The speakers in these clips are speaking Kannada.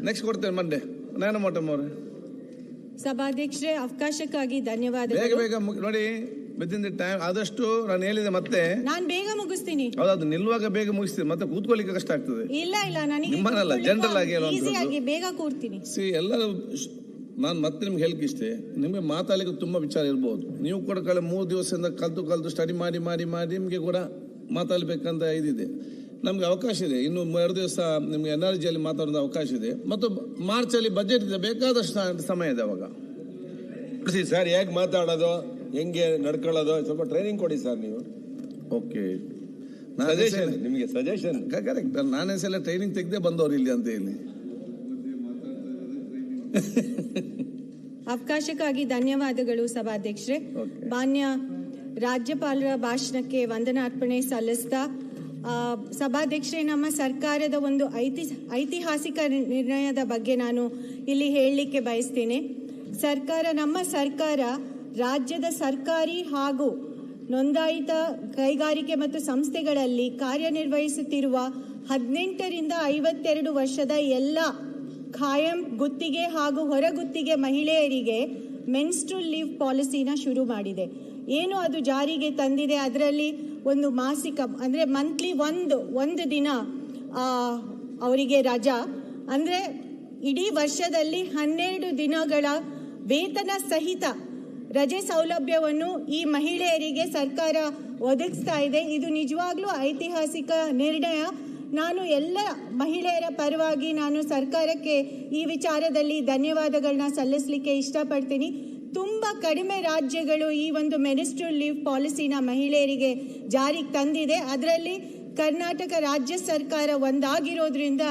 ನೆಕ್ಸ್ಟ್ ಕೊಡ್ತೇನೆ ಮಂಡೆ ನಾನು ಮೊಟ್ಟಮ್ಮ ಅವ್ರೆ. ಸಭಾಧ್ಯಕ್ಷರೇ, ಅವಕಾಶಕ್ಕಾಗಿ ಧನ್ಯವಾದ. ಬೇಗ ನೋಡಿ, ವಿದಿನ್ ದಿ ಟೈಮ್. ಆದಷ್ಟು ನಾನು ಹೇಳಿದೆ, ಮತ್ತೆ ನಾನು ಬೇಗ ಮುಗಿಸ್ತೀನಿ. ಹೌದು, ನಿಲ್ಲುವಾಗ ಬೇಗ ಮುಗಿಸ್ತೀನಿ, ಮತ್ತೆ ಕೂತ್ಕೊಳ್ಳಿಕ್ಕೆ ಕಷ್ಟ ಆಗ್ತದೆ. ಇಲ್ಲ ನನಗೆ ನಿಮ್ಮನ್ನಲ್ಲ, ಜನರಲ್ ಆಗಿ ಈಸಿಯಾಗಿ ಬೇಗ ಕೂರ್ತೀನಿ. ಎಲ್ಲರೂ ನಾನು ಮತ್ತೆ ನಿಮ್ಗೆ ಹೇಳಿಕೆ ಇಷ್ಟೇ, ನಿಮಗೆ ಮಾತಾಡಲಿಕ್ಕೆ ತುಂಬಾ ವಿಚಾರ ಇರ್ಬೋದು. ನೀವು ಕೂಡ ಕಳೆದ 3 ದಿವಸದಿಂದ ಕಲ್ತು ಸ್ಟಡಿ ಮಾಡಿ ನಿಮಗೆ ಕೂಡ ಮಾತಾಡಬೇಕಂತ ಇದಿದೆ. ನಮ್ಗೆ ಅವಕಾಶ ಇದೆ, ಇನ್ನು 2 ದಿವಸ ನಿಮ್ಗೆ ಎನರ್ಜಿಯಲ್ಲಿ ಮಾತಾಡೋದು ಅವಕಾಶ ಇದೆ. ಮತ್ತು ಮಾರ್ಚಲ್ಲಿ ಬಜೆಟ್ ಇದೆ, ಬೇಕಾದಷ್ಟು ಸಮಯ ಇದೆ ಅವಾಗ. ಸರ್ ಹೇಗೆ ಮಾತಾಡೋದು, ಹೆಂಗೆ ನಡ್ಕೊಳ್ಳೋದು, ಸ್ವಲ್ಪ ಟ್ರೈನಿಂಗ್ ಕೊಡಿ ಸರ್ ನೀವು. ಓಕೆ, ನಿಮಗೆ ಸಜೆಷನ್ ಕರೆಕ್ಟ್. ನಾನೇ ಸಲ ಟ್ರೈನಿಂಗ್ ತೆಗೆದೇ ಬಂದವರು ಇಲ್ಲಿ ಅಂತ ಹೇಳಿ. ಅವಕಾಶಕ್ಕಾಗಿ ಧನ್ಯವಾದಗಳು ಸಭಾಧ್ಯಕ್ಷರೇ. ಮಾನ್ಯ ರಾಜ್ಯಪಾಲರ ಭಾಷಣಕ್ಕೆ ವಂದನಾರ್ಪಣೆ ಸಲ್ಲಿಸ್ತಾ, ಸಭಾಧ್ಯಕ್ಷರೇ, ನಮ್ಮ ಸರ್ಕಾರದ ಒಂದು ಐತಿಹಾಸಿಕ ನಿರ್ಣಯದ ಬಗ್ಗೆ ನಾನು ಇಲ್ಲಿ ಹೇಳಲಿಕ್ಕೆ ಬಯಸ್ತೇನೆ. ನಮ್ಮ ಸರ್ಕಾರ ರಾಜ್ಯದ ಸರ್ಕಾರಿ ಹಾಗೂ ನೋಂದಾಯಿತ ಕೈಗಾರಿಕೆ ಮತ್ತು ಸಂಸ್ಥೆಗಳಲ್ಲಿ ಕಾರ್ಯನಿರ್ವಹಿಸುತ್ತಿರುವ 18 ರಿಂದ 52 ವರ್ಷದ ಎಲ್ಲ ಖಾಯಂ ಗುತ್ತಿಗೆ ಹಾಗೂ ಹೊರಗುತ್ತಿಗೆ ಮಹಿಳೆಯರಿಗೆ ಮೆನ್ಸ್ಟ್ರುಲ್ ಲೀವ್ ಪಾಲಿಸಿನ ಶುರು ಮಾಡಿದೆ. ಏನು ಅದು ಜಾರಿಗೆ ತಂದಿದೆ, ಅದರಲ್ಲಿ ಒಂದು ಮಾಸಿಕ ಅಂದರೆ ಮಂತ್ಲಿ ಒಂದು ದಿನ ಅವರಿಗೆ ರಜಾ, ಅಂದರೆ ಇಡೀ ವರ್ಷದಲ್ಲಿ 12 ದಿನಗಳ ವೇತನ ಸಹಿತ ರಜೆ ಸೌಲಭ್ಯವನ್ನು ಈ ಮಹಿಳೆಯರಿಗೆ ಸರ್ಕಾರ ಒದಗಿಸ್ತಾ ಇದೆ. ಇದು ನಿಜವಾಗ್ಲೂ ಐತಿಹಾಸಿಕ ನಿರ್ಣಯ. ನಾನು ಎಲ್ಲ ಮಹಿಳೆಯರ ಪರವಾಗಿ ನಾನು ಸರ್ಕಾರಕ್ಕೆ ಈ ವಿಚಾರದಲ್ಲಿ ಧನ್ಯವಾದಗಳನ್ನ ಸಲ್ಲಿಸಲಿಕ್ಕೆ ಇಷ್ಟಪಡ್ತೀನಿ. ತುಂಬ ಕಡಿಮೆ ರಾಜ್ಯಗಳು ಈ ಒಂದು ಮೆನ್ಸ್ಟ್ರುಲ್ ಲೀವ್ ಪಾಲಿಸಿನ ಮಹಿಳೆಯರಿಗೆ ಜಾರಿಗೆ ತಂದಿದೆ. ಅದರಲ್ಲಿ ಕರ್ನಾಟಕ ರಾಜ್ಯ ಸರ್ಕಾರ ಒಂದಾಗಿರೋದ್ರಿಂದ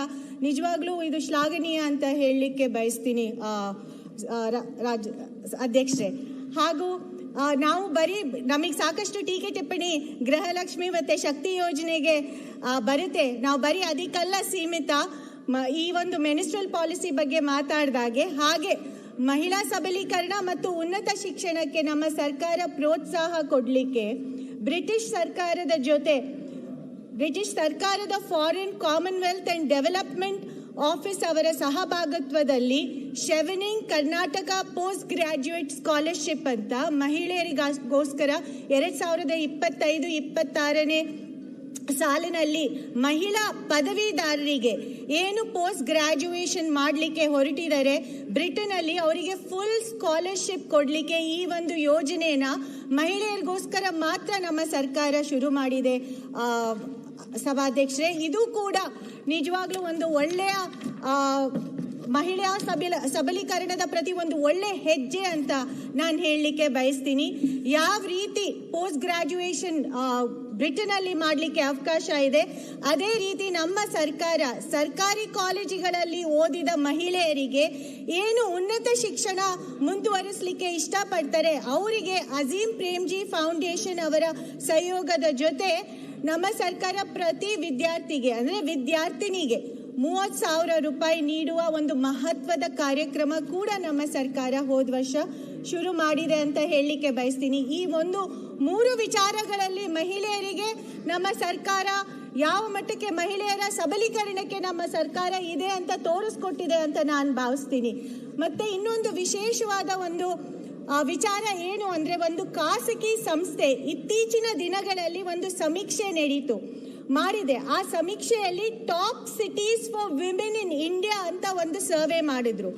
ನಿಜವಾಗ್ಲೂ ಇದು ಶ್ಲಾಘನೀಯ ಅಂತ ಹೇಳಲಿಕ್ಕೆ ಬಯಸ್ತೀನಿ ಅಧ್ಯಕ್ಷರೇ. ಹಾಗೂ ನಾವು ನಮಗೆ ಸಾಕಷ್ಟು ಟೀಕೆ ಟಿಪ್ಪಣಿ ಗೃಹಲಕ್ಷ್ಮಿ ಮತ್ತೆ ಶಕ್ತಿ ಯೋಜನೆಗೆ ಬರುತ್ತೆ. ನಾವು ಅದಕ್ಕೆಲ್ಲ ಸೀಮಿತ. ಈ ಒಂದು ಮೆನ್ಸ್ಟ್ರುಲ್ ಪಾಲಿಸಿ ಬಗ್ಗೆ ಮಾತಾಡಿದಾಗೆ, ಹಾಗೆ ಮಹಿಳಾ ಸಬಲೀಕರಣ ಮತ್ತು ಉನ್ನತ ಶಿಕ್ಷಣಕ್ಕೆ ನಮ್ಮ ಸರ್ಕಾರ ಪ್ರೋತ್ಸಾಹ ಕೊಡಲಿಕ್ಕೆ ಬ್ರಿಟಿಷ್ ಸರ್ಕಾರದ foreign Commonwealth and development office ಅವರ ಸಹಭಾಗಿತ್ವದಲ್ಲಿ ಶೆವೆನಿಂಗ್ ಕರ್ನಾಟಕ ಪೋಸ್ಟ್ ಗ್ರಾಜ್ಯುಯೇಟ್ ಸ್ಕಾಲರ್ಶಿಪ್ ಅಂತ ಮಹಿಳೆಯರಿಗೋಸ್ಕರ 2025-26ನೇ ಸಾಲಿನಲ್ಲಿ ಮಹಿಳಾ ಪದವೀಧರರಿಗೆ ಏನು ಪೋಸ್ಟ್ ಗ್ರಾಜ್ಯುಯೇಷನ್ ಮಾಡಲಿಕ್ಕೆ ಹೊರಟಿದ್ದಾರೆ ಬ್ರಿಟನ್ ಅಲ್ಲಿ, ಅವರಿಗೆ ಫುಲ್ ಸ್ಕಾಲರ್ಶಿಪ್ ಕೊಡಲಿಕ್ಕೆ ಈ ಒಂದು ಯೋಜನೆನ ಮಹಿಳೆಯರಿಗೋಸ್ಕರ ಮಾತ್ರ ನಮ್ಮ ಸರ್ಕಾರ ಶುರು ಮಾಡಿದೆ ಸಭಾಧ್ಯಕ್ಷರೇ. ಇದು ಕೂಡ ನಿಜವಾಗ್ಲೂ ಒಂದು ಒಳ್ಳೆಯ ಮಹಿಳಾ ಸಬಲೀಕರಣದ ಪ್ರತಿ ಒಂದು ಒಳ್ಳೆ ಹೆಜ್ಜೆ ಅಂತ ನಾನು ಹೇಳಲಿಕ್ಕೆ ಬಯಸ್ತೀನಿ. ಯಾವ ರೀತಿ ಪೋಸ್ಟ್ ಗ್ರಾಜ್ಯುಯೇಷನ್ ಬ್ರಿಟನ್ ಅಲ್ಲಿ ಮಾಡಲಿಕ್ಕೆ ಅವಕಾಶ ಇದೆ, ಅದೇ ರೀತಿ ನಮ್ಮ ಸರ್ಕಾರ ಸರ್ಕಾರಿ ಕಾಲೇಜುಗಳಲ್ಲಿ ಓದಿದ ಮಹಿಳೆಯರಿಗೆ ಏನು ಉನ್ನತ ಶಿಕ್ಷಣ ಮುಂದುವರಿಸಲಿಕ್ಕೆ ಇಷ್ಟಪಡ್ತಾರೆ ಅವರಿಗೆ ಅಜೀಂ ಪ್ರೇಮ್ಜಿ ಫೌಂಡೇಶನ್ ಅವರ ಸಹಯೋಗದ ಜೊತೆ ನಮ್ಮ ಸರ್ಕಾರ ಪ್ರತಿ ವಿದ್ಯಾರ್ಥಿಗೆ ಅಂದರೆ ವಿದ್ಯಾರ್ಥಿನಿಗೆ 30,000 ರೂಪಾಯಿ ನೀಡುವ ಒಂದು ಮಹತ್ವದ ಕಾರ್ಯಕ್ರಮ ಕೂಡ ನಮ್ಮ ಸರ್ಕಾರ ಹೋದ ವರ್ಷ ಶುರು ಮಾಡಿದೆ ಅಂತ ಹೇಳಲಿಕ್ಕೆ ಬಯಸ್ತೀನಿ. ಈ ಒಂದು 3 ವಿಚಾರಗಳಲ್ಲಿ ಮಹಿಳೆಯರಿಗೆ ನಮ್ಮ ಸರ್ಕಾರ ಯಾವ ಮಟ್ಟಕ್ಕೆ ಮಹಿಳೆಯರ ಸಬಲೀಕರಣಕ್ಕೆ ನಮ್ಮ ಸರ್ಕಾರ ಇದೆ ಅಂತ ತೋರಿಸ್ಕೊಟ್ಟಿದೆ ಅಂತ ನಾನು ಭಾವಿಸ್ತೀನಿ. ಮತ್ತೆ ಇನ್ನೊಂದು ವಿಶೇಷವಾದ ಒಂದು ವಿಚಾರ ಏನು ಅಂದರೆ, ಒಂದು ಖಾಸಗಿ ಸಂಸ್ಥೆ ಇತ್ತೀಚಿನ ದಿನಗಳಲ್ಲಿ ಒಂದು ಸಮೀಕ್ಷೆ ಮಾಡಿದೆ. ಆ ಸಮೀಕ್ಷೆಯಲ್ಲಿ top cities for women in India ಅಂತ ಒಂದು ಸರ್ವೆ ಮಾಡಿದ್ರು.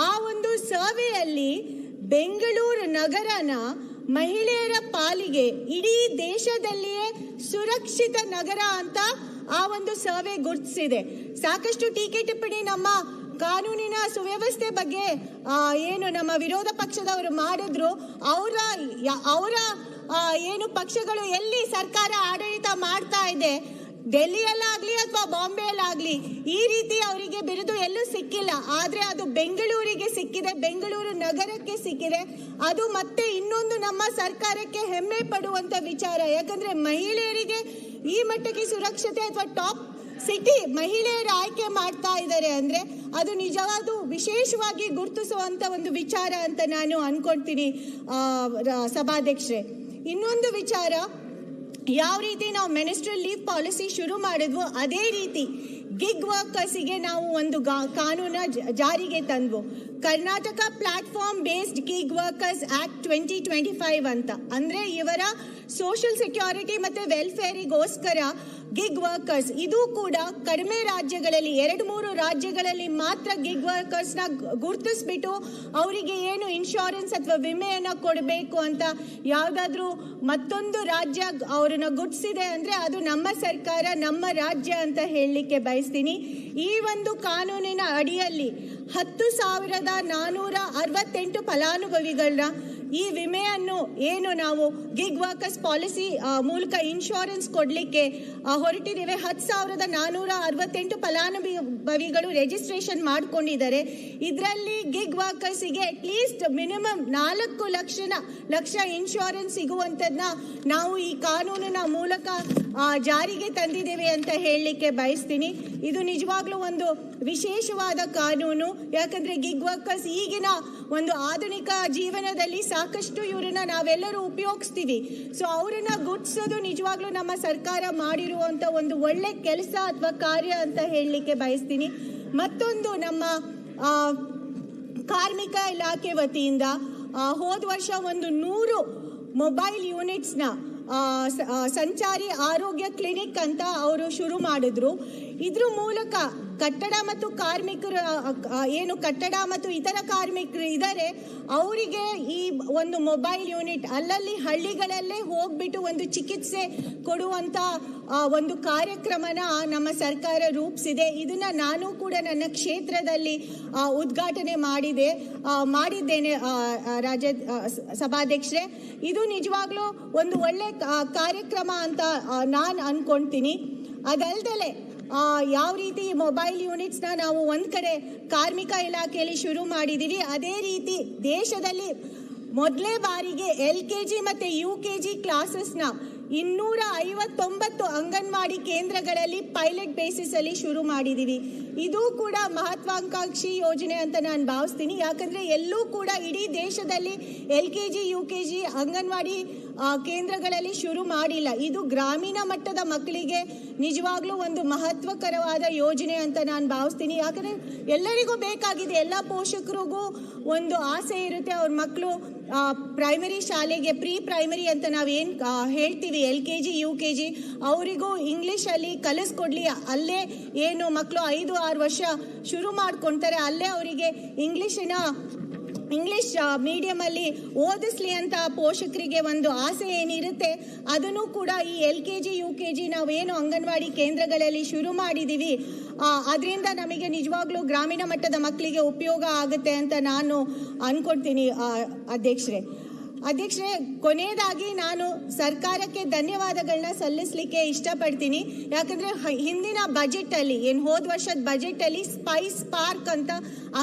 ಆ ಒಂದು ಸರ್ವೆಯಲ್ಲಿ ಬೆಂಗಳೂರು ನಗರನ ಮಹಿಳೆಯರ ಪಾಲಿಗೆ ಇಡೀ ದೇಶದಲ್ಲಿಯೇ ಸುರಕ್ಷಿತ ನಗರ ಅಂತ ಆ ಒಂದು ಸರ್ವೆ ಗುರುತಿಸಿದೆ. ಸಾಕಷ್ಟು ಟೀಕೆ ಟಿಪ್ಪಣಿ ನಮ್ಮ ಕಾನೂನಿನ ಸುವ್ಯವಸ್ಥೆ ಬಗ್ಗೆ ಏನು ನಮ್ಮ ವಿರೋಧ ಪಕ್ಷದವರು ಮಾಡಿದ್ರು, ಅವರ ಏನು ಪಕ್ಷಗಳು ಎಲ್ಲಿ ಸರ್ಕಾರ ಆಡಳಿತ ಮಾಡ್ತಾ ಇದೆ, ಡೆಲ್ಲಿಯಲ್ಲಾಗ್ಲಿ ಅಥವಾ ಬಾಂಬೆಯಲ್ಲಾಗ್ಲಿ, ಈ ರೀತಿ ಅವರಿಗೆ ಬಿರುದು ಎಲ್ಲೂ ಸಿಕ್ಕಿಲ್ಲ. ಆದ್ರೆ ಅದು ಬೆಂಗಳೂರಿಗೆ ಸಿಕ್ಕಿದೆ, ಬೆಂಗಳೂರು ನಗರಕ್ಕೆ ಸಿಕ್ಕಿದೆ. ಅದು ಮತ್ತೆ ಇನ್ನೊಂದು ನಮ್ಮ ಸರ್ಕಾರಕ್ಕೆ ಹೆಮ್ಮೆ ಪಡುವಂತ ವಿಚಾರ. ಯಾಕಂದ್ರೆ ಮಹಿಳೆಯರಿಗೆ ಈ ಮಟ್ಟಕ್ಕೆ ಸುರಕ್ಷತೆ ಅಥವಾ ಟಾಪ್ ಸಿಟಿ ಮಹಿಳೆಯರು ಆಯ್ಕೆ ಮಾಡ್ತಾ ಇದ್ದಾರೆ ಅಂದ್ರೆ ಅದು ನಿಜವಾದ ವಿಶೇಷವಾಗಿ ಗುರುತಿಸುವಂತ ಒಂದು ವಿಚಾರ ಅಂತ ನಾನು ಅನ್ಕೊಳ್ತೀನಿ ಸಭಾಧ್ಯಕ್ಷರೇ. ಇನ್ನೊಂದು ವಿಚಾರ, ಯಾವ ರೀತಿ ನಾವು ಮೆನ್ಸ್ಟ್ರುಲ್ ಲೀವ್ ಪಾಲಿಸಿ ಶುರು ಮಾಡಿದ್ವು ಅದೇ ರೀತಿ ಗಿಗ್ ವರ್ಕರ್ಸಿಗೆ ನಾವು ಒಂದು ಕಾನೂನ ಜಾರಿಗೆ ತಂದ್ವು. Karnataka platform based gig workers act 2025 ಅಂತ. ಅಂದ್ರೆ ಇವರ ಸೋಷಿಯಲ್ ಸೆಕ್ಯೂರಿಟಿ ಮತ್ತೆ ವೆಲ್ಫೇರಿಗೋಸ್ಕರ ಗಿಗ್ ವರ್ಕರ್ಸ್, ಇದು ಕೂಡ ಕಡಿಮೆ ರಾಜ್ಯಗಳಲ್ಲಿ 2-3 ರಾಜ್ಯಗಳಲ್ಲಿ ಮಾತ್ರ ಗಿಗ್ ವರ್ಕರ್ಸ್ ನ ಗುರುತಿಸ್ಬಿಟ್ಟು ಅವರಿಗೆ ಏನು ಇನ್ಶೂರೆನ್ಸ್ ಅಥವಾ ವಿಮೆಯನ್ನ ಕೊಡಬೇಕು ಅಂತ ಯಾವ್ದಾದ್ರು ಮತ್ತೊಂದು ರಾಜ್ಯ ಅವ್ರನ್ನ ಗುರ್ತಿಸಿದೆ ಅಂದ್ರೆ ಅದು ನಮ್ಮ ಸರ್ಕಾರ, ನಮ್ಮ ರಾಜ್ಯ ಅಂತ ಹೇಳಲಿಕ್ಕೆ ಬಯಸ್ತೀನಿ. ಈ ಒಂದು ಕಾನೂನಿನ ಅಡಿಯಲ್ಲಿ 10,468 ಫಲಾನುಭವಿಗಳನ್ನ ಈ ವಿಮೆಯನ್ನು ಏನು ನಾವು ಗಿಗ್ ವರ್ಕರ್ಸ್ ಪಾಲಿಸಿ ಮೂಲಕ ಇನ್ಶೂರೆನ್ಸ್ ಕೊಡ್ಲಿಕ್ಕೆ ಹೊರಟಿದ್ದೇವೆ. 10,468 ಫಲಾನುಭವಿಗಳು ರಿಜಿಸ್ಟ್ರೇಷನ್ ಮಾಡ್ಕೊಂಡಿದ್ದಾರೆ. ಇದರಲ್ಲಿ ಗಿಗ್ ವರ್ಕರ್ಸಿಗೆ ಅಟ್ಲೀಸ್ಟ್ ಮಿನಿಮಮ್ 4 ಲಕ್ಷ ಇನ್ಶೂರೆನ್ಸ್ ಸಿಗುವಂತದನ್ನ ನಾವು ಈ ಕಾನೂನಿನ ಮೂಲಕ ಜಾರಿಗೆ ತಂದಿದ್ದೇವೆ ಅಂತ ಹೇಳಲಿಕ್ಕೆ ಬಯಸ್ತೀನಿ. ಇದು ನಿಜವಾಗ್ಲೂ ಒಂದು ವಿಶೇಷವಾದ ಕಾನೂನು. ಯಾಕಂದ್ರೆ ಗಿಗ್ ವರ್ಕರ್ಸ್ ಈಗಿನ ಒಂದು ಆಧುನಿಕ ಜೀವನದಲ್ಲಿ ಸಾಕಷ್ಟು ಇವ್ರನ್ನ ನಾವೆಲ್ಲರೂ ಉಪಯೋಗಿಸ್ತೀವಿ. ಸೊ ಅವರನ್ನ ಗುರ್ತಿಸೋದು ನಿಜವಾಗ್ಲೂ ನಮ್ಮ ಸರ್ಕಾರ ಮಾಡಿರುವಂತ ಒಂದು ಒಳ್ಳೆ ಕೆಲಸ ಅಥವಾ ಕಾರ್ಯ ಅಂತ ಹೇಳಲಿಕ್ಕೆ ಬಯಸ್ತೀನಿ. ಮತ್ತೊಂದು ನಮ್ಮ ಕಾರ್ಮಿಕ ಇಲಾಖೆ ವತಿಯಿಂದ ಹೋದ ವರ್ಷ ಒಂದು 100 ಮೊಬೈಲ್ ಯೂನಿಟ್ಸ್ನ ಸಂಚಾರಿ ಆರೋಗ್ಯ ಕ್ಲಿನಿಕ್ ಅಂತ ಅವರು ಶುರು ಮಾಡಿದ್ರು. ಇದ್ರ ಮೂಲಕ ಕಟ್ಟಡ ಮತ್ತು ಕಾರ್ಮಿಕರು ಏನು ಕಟ್ಟಡ ಮತ್ತು ಇತರ ಕಾರ್ಮಿಕರು ಇದ್ದಾರೆ ಅವರಿಗೆ ಈ ಒಂದು ಮೊಬೈಲ್ ಯೂನಿಟ್ ಅಲ್ಲಲ್ಲಿ ಹಳ್ಳಿಗಳಲ್ಲೇ ಹೋಗ್ಬಿಟ್ಟು ಒಂದು ಚಿಕಿತ್ಸೆ ಕೊಡುವಂತ ಒಂದು ಕಾರ್ಯಕ್ರಮನ ನಮ್ಮ ಸರ್ಕಾರ ರೂಪಿಸಿದೆ. ಇದನ್ನ ನಾನು ಕೂಡ ನನ್ನ ಕ್ಷೇತ್ರದಲ್ಲಿ ಉದ್ಘಾಟನೆ ಮಾಡಿದ್ದೇನೆ ರಾಜ್ಯ ಸಭಾಧ್ಯಕ್ಷರೇ. ಇದು ನಿಜವಾಗ್ಲೂ ಒಂದು ಒಳ್ಳೆ ಕಾರ್ಯಕ್ರಮ ಅಂತ ನಾನು ಅನ್ಕೊಂತೀನಿ. ಅದಲ್ದಲೆ ಯಾವ ರೀತಿ ಮೊಬೈಲ್ ಯೂನಿಟ್ಸ್ನ ನಾವು ಒಂದ್ ಕಡೆ ಕಾರ್ಮಿಕ ಇಲಾಖೆಯಲ್ಲಿ ಶುರು ಮಾಡಿದೀವಿ, ಅದೇ ರೀತಿ ದೇಶದಲ್ಲಿ ಮೊದಲೇ ಬಾರಿಗೆ LKG ಮತ್ತೆ UKG ಕ್ಲಾಸಸ್ನ 259 ಅಂಗನವಾಡಿ ಕೇಂದ್ರಗಳಲ್ಲಿ ಪೈಲಟ್ ಬೇಸಿಸ್ ಅಲ್ಲಿ ಶುರು ಮಾಡಿದೀವಿ. ಇದು ಕೂಡ ಮಹತ್ವಾಕಾಂಕ್ಷಿ ಯೋಜನೆ ಅಂತ ನಾನು ಭಾವಿಸ್ತೀನಿ. ಯಾಕಂದ್ರೆ ಎಲ್ಲೂ ಕೂಡ ಇಡೀ ದೇಶದಲ್ಲಿ LKG UKG ಅಂಗನವಾಡಿ ಕೇಂದ್ರಗಳಲ್ಲಿ ಶುರು ಮಾಡಿಲ್ಲ. ಇದು ಗ್ರಾಮೀಣ ಮಟ್ಟದ ಮಕ್ಕಳಿಗೆ ನಿಜವಾಗ್ಲೂ ಒಂದು ಮಹತ್ವಕರವಾದ ಯೋಜನೆ ಅಂತ ನಾನು ಭಾವಿಸ್ತೀನಿ. ಯಾಕಂದ್ರೆ ಎಲ್ಲರಿಗೂ ಬೇಕಾಗಿದೆ, ಎಲ್ಲ ಪೋಷಕರಿಗೂ ಒಂದು ಆಸೆ ಇರುತ್ತೆ ಅವ್ರ ಮಕ್ಕಳು ಪ್ರೈಮರಿ ಶಾಲೆಗೆ ಪ್ರೀ ಪ್ರೈಮರಿ ಅಂತ ನಾವೇನು ಹೇಳ್ತೀವಿ LKG UKG ಅವರಿಗೂ ಇಂಗ್ಲೀಷಲ್ಲಿ ಕಲಿಸ್ಕೊಡ್ಲಿ. ಅಲ್ಲೇ ಏನು ಮಕ್ಕಳು 5-6 ವರ್ಷ ಶುರು ಮಾಡ್ಕೊಳ್ತಾರೆ ಅಲ್ಲೇ ಅವರಿಗೆ ಇಂಗ್ಲೀಷ್ ಮೀಡಿಯಂ ಅಲ್ಲಿ ಓದಿಸ್ಲಿ ಅಂತ ಪೋಷಕರಿಗೆ ಒಂದು ಆಸೆ ಏನಿರುತ್ತೆ ಅದನ್ನು ಕೂಡ ಈ LKG UKG ನಾವೇನು ಅಂಗನವಾಡಿ ಕೇಂದ್ರಗಳಲ್ಲಿ ಶುರು ಮಾಡಿದೀವಿ ಅದರಿಂದ ನಮಗೆ ನಿಜವಾಗ್ಲೂ ಗ್ರಾಮೀಣ ಮಟ್ಟದ ಮಕ್ಕಳಿಗೆ ಉಪಯೋಗ ಆಗುತ್ತೆ ಅಂತ ನಾನು ಅನ್ಕೊಳ್ತೀನಿ. ಅಧ್ಯಕ್ಷರೇ, ಕೊನೆಯದಾಗಿ ನಾನು ಸರ್ಕಾರಕ್ಕೆ ಧನ್ಯವಾದಗಳನ್ನ ಸಲ್ಲಿಸಲಿಕ್ಕೆ ಇಷ್ಟಪಡ್ತೀನಿ. ಯಾಕಂದ್ರೆ ಹಿಂದಿನ ಬಜೆಟ್ ಅಲ್ಲಿ ಹೋದ ವರ್ಷದ ಬಜೆಟ್ ಅಲ್ಲಿ ಸ್ಪೈಸ್ ಪಾರ್ಕ್ ಅಂತ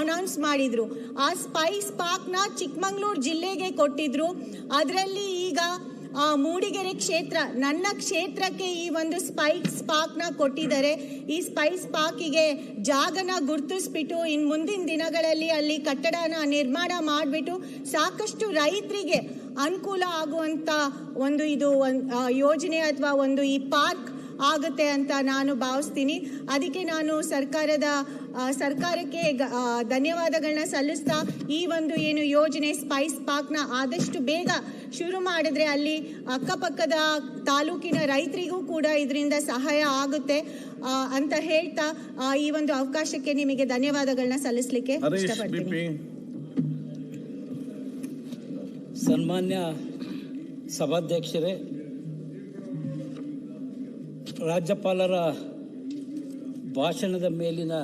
ಅನೌನ್ಸ್ ಮಾಡಿದ್ರು. ಆ ಸ್ಪೈಸ್ ಪಾರ್ಕ್ ನ ಚಿಕ್ಕಮಗಳೂರು ಜಿಲ್ಲೆಗೆ ಕೊಟ್ಟಿದ್ರು. ಅದರಲ್ಲಿ ಈಗ ಮೂಡಿಗೆರೆ ಕ್ಷೇತ್ರ, ನನ್ನ ಕ್ಷೇತ್ರಕ್ಕೆ ಈ ಒಂದು ಸ್ಪೈಸ್ ಪಾರ್ಕ್ ನ ಕೊಟ್ಟಿದ್ದಾರೆ. ಈ ಸ್ಪೈಸ್ ಪಾರ್ಕಿಗೆ ಜಾಗನ ಗುರುತಿಸ್ಬಿಟ್ಟು ಇನ್ ಮುಂದಿನ ದಿನಗಳಲ್ಲಿ ಅಲ್ಲಿ ಕಟ್ಟಡನ ನಿರ್ಮಾಣ ಮಾಡಿಬಿಟ್ಟು ಸಾಕಷ್ಟು ರೈತರಿಗೆ ಅನುಕೂಲ ಆಗುವಂತ ಒಂದು ಇದು ಯೋಜನೆ ಅಥವಾ ಒಂದು ಈ ಪಾರ್ಕ್ ಆಗುತ್ತೆ ಅಂತ ನಾನು ಭಾವಿಸ್ತೀನಿ. ಅದಕ್ಕೆ ನಾನು ಸರ್ಕಾರಕ್ಕೆ ಧನ್ಯವಾದಗಳನ್ನ ಸಲ್ಲಿಸ್ತಾ ಈ ಒಂದು ಏನು ಯೋಜನೆ ಸ್ಪೈಸ್ ಪಾರ್ಕ್ನ ಆದಷ್ಟು ಬೇಗ ಶುರು ಮಾಡಿದ್ರೆ ಅಲ್ಲಿ ಅಕ್ಕಪಕ್ಕದ ತಾಲೂಕಿನ ರೈತರಿಗೂ ಕೂಡ ಇದರಿಂದ ಸಹಾಯ ಆಗುತ್ತೆ ಅಂತ ಹೇಳ್ತಾ ಈ ಒಂದು ಅವಕಾಶಕ್ಕೆ ನಿಮಗೆ ಧನ್ಯವಾದಗಳನ್ನ ಸಲ್ಲಿಸಲಿಕ್ಕೆ ಇಷ್ಟಪಡ್ತೀನಿ. ಸನ್ಮಾನ್ಯ ಸಭಾಧ್ಯಕ್ಷರೇ, ರಾಜ್ಯಪಾಲರ ಭಾಷಣದ ಮೇಲಿನ